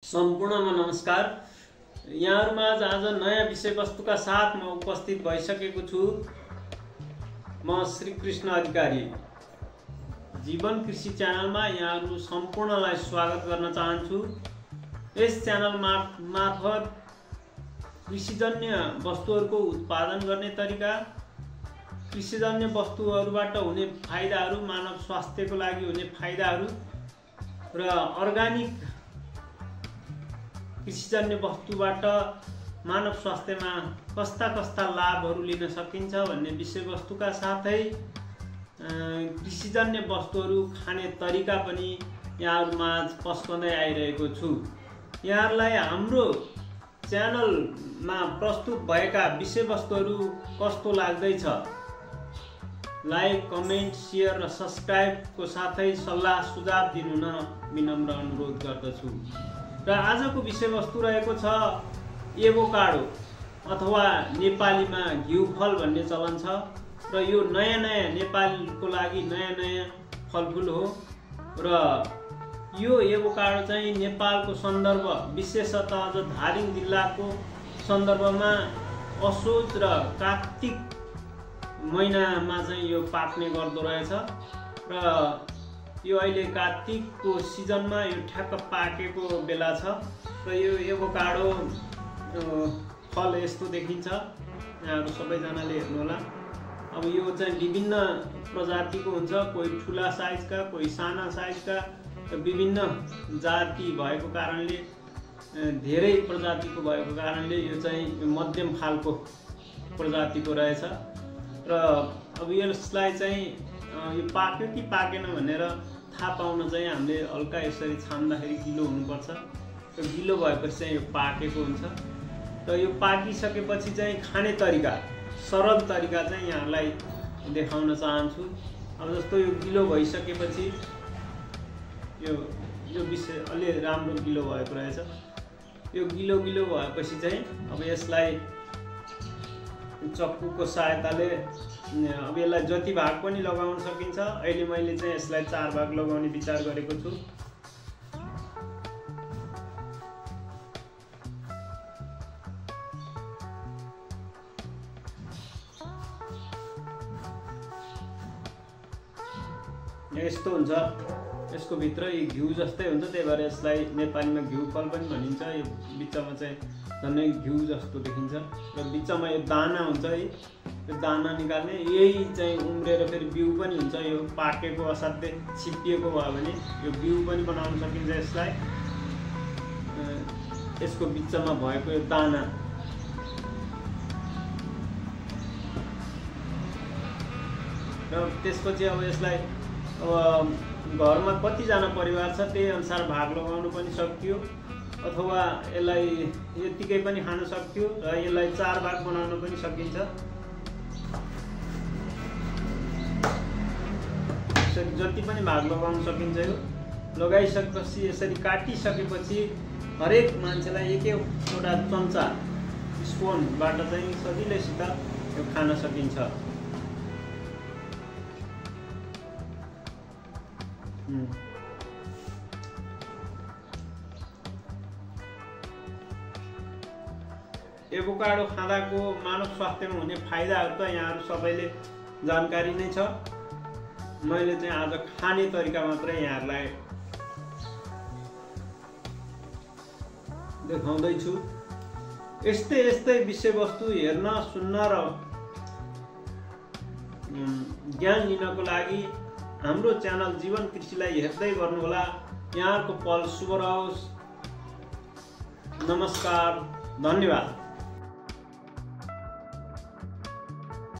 सम्पूर्णमा नमस्कार। यहाँहरुमाझ आज नयाँ विषयवस्तुका साथ म उपस्थित भइसकेको छु। म श्री कृष्ण अधिकारी जीवन कृषि च्यानलमा यहाँहरु सम्पूर्णलाई स्वागत गर्न चाहन्छु। यस च्यानल मार्फत कृषिजन्य वस्तुहरुको उत्पादन गर्ने तरिका, कृषिजन्य वस्तुहरुबाट हुने फाइदाहरु, मानव स्वास्थ्यको लागि हुने फाइदाहरु र अर्गानिक कृषिजन्य वस्तुबाट मानव स्वास्थ्यमा कस्ता लाभहरु लिन सकिन्छ भन्ने विषयवस्तुका साथै कृषिजन्य वस्तुहरु खाने तरिका पनि यहाँहरुमाझ पस्कँदै आइरहेको छु। यहाँहरुलाई हाम्रो च्यानलमा प्रस्तुत भएका विषयवस्तुहरु कस्तो लाग्दैछ, लाइक, कमेन्ट, शेयर र सब्स्क्राइबको साथै सल्लाह सुझाव दिनु न विनम्र अनुरोध गर्दछु। र आजको विषयवस्तु रहेको छ एभोकाडो अथवा नेपालीमा घिउफल भन्ने चलन छ र यो नयाँ नेपालको लागि नयाँ फलफुल हो। र यो एभोकाडो चाहिँ नेपालको सन्दर्भ, विशेषतः अझ धादिङ जिल्लाको सन्दर्भमा असोज र कार्तिक महिनामा चाहिँ यो पाक्ने गर्दो रहेछ। र यो अहिले कार्तिकको सिजनमा यो ठ्याक्क पाकेको बेला छ र यो एभोकाडो फल यस्तो देखिन्छ। यहाँहरु सबैजनाले हेर्नु होला। अब यो चाहिँ विभिन्न प्रजातिको हुन्छ, कोही ठुला साइजका, कोही साना साइजका, विभिन्न जाति भएको कारणले, धेरै प्रजातिको भएको कारणले यो चाहिँ मध्यम खालको प्रजातिको रहेछ। र अब यसलाई चाहिँ यो पाक्यो कि पाकेन भनेर थाहा पाउन चाहिँ हामीले हल्का यसरी छाम्दाखेरि गिलो हुनुपर्छ। र गिलो भएपछि चाहिँ यो पाकेको हुन्छ। र यो पाकिसकेपछि चाहिँ खाने तरिका, सरल तरिका चाहिँ यहाँलाई देखाउन चाहन्छु। अब जस्तो यो गिलो भइसकेपछि यो विषय अलि राम्रो गिलो भएको रहेछ। यो गिलो भएपछि चाहिँ अब यसलाई चक्कुको सहायताले अब यसलाई जति भाग पनि लगाउन सकिन्छ। अहिले मैले चाहिँ यसलाई 4 भाग लगाउने विचार गरेको छु। यस्तो हुन्छ, यसको भित्र यो घिउ जस्तै हुन्छ, त्यही भएर यसलाई नेपालीमा घिउफल पनि भनिन्छ। यो बिचमा चाहिँ झन्डै घिउ जस्तो देखिन्छ र बिचमा यो दाना हुन्छ है, यो दाना निकाल्ने, यही चाहिँ उम्रेर फेरि बिउ पनि हुन्छ। यो पाकेको असाध्यै छिप्पिएको भयो भने यो बिउ पनि बनाउन सकिन्छ यसलाई। यसको बिचमा भएको यो दाना र त्यसपछि अब यसलाई घरमा कतिजना परिवार छ त्यही अनुसार भाग लगाउनु पनि सकियो, अथवा यसलाई यतिकै पनि खान सकियो र यसलाई 4 भाग बनाउन पनि सकिन्छ। यसरी जति पनि भाग लगाउन सकिन्छ। यो लगाइसकेपछि यसरी काटिसकेपछि हरेक मान्छेलाई एक-एउटा चम्चा स्पुनबाट चाहिँ सजिलैसित यो खान सकिन्छ। एभोकाडो खाँदाको मानव स्वास्थ्यमा हुने फाइदाहरु त यहाँहरु सबैले जानकारी नै छ। मैले चाहिँ आज खाने तरिका मात्रै यहाँहरुलाई देखाउँदै छु। यस्तै विषयवस्तु हेर्न, सुन्न र ज्ञान लिनको लागि हाम्रो च्यानल जीवन कृषिलाई हेर्दै गर्नुहोला। यहाँहरुको पल शुभ रहोस्। नमस्कार, धन्यवाद।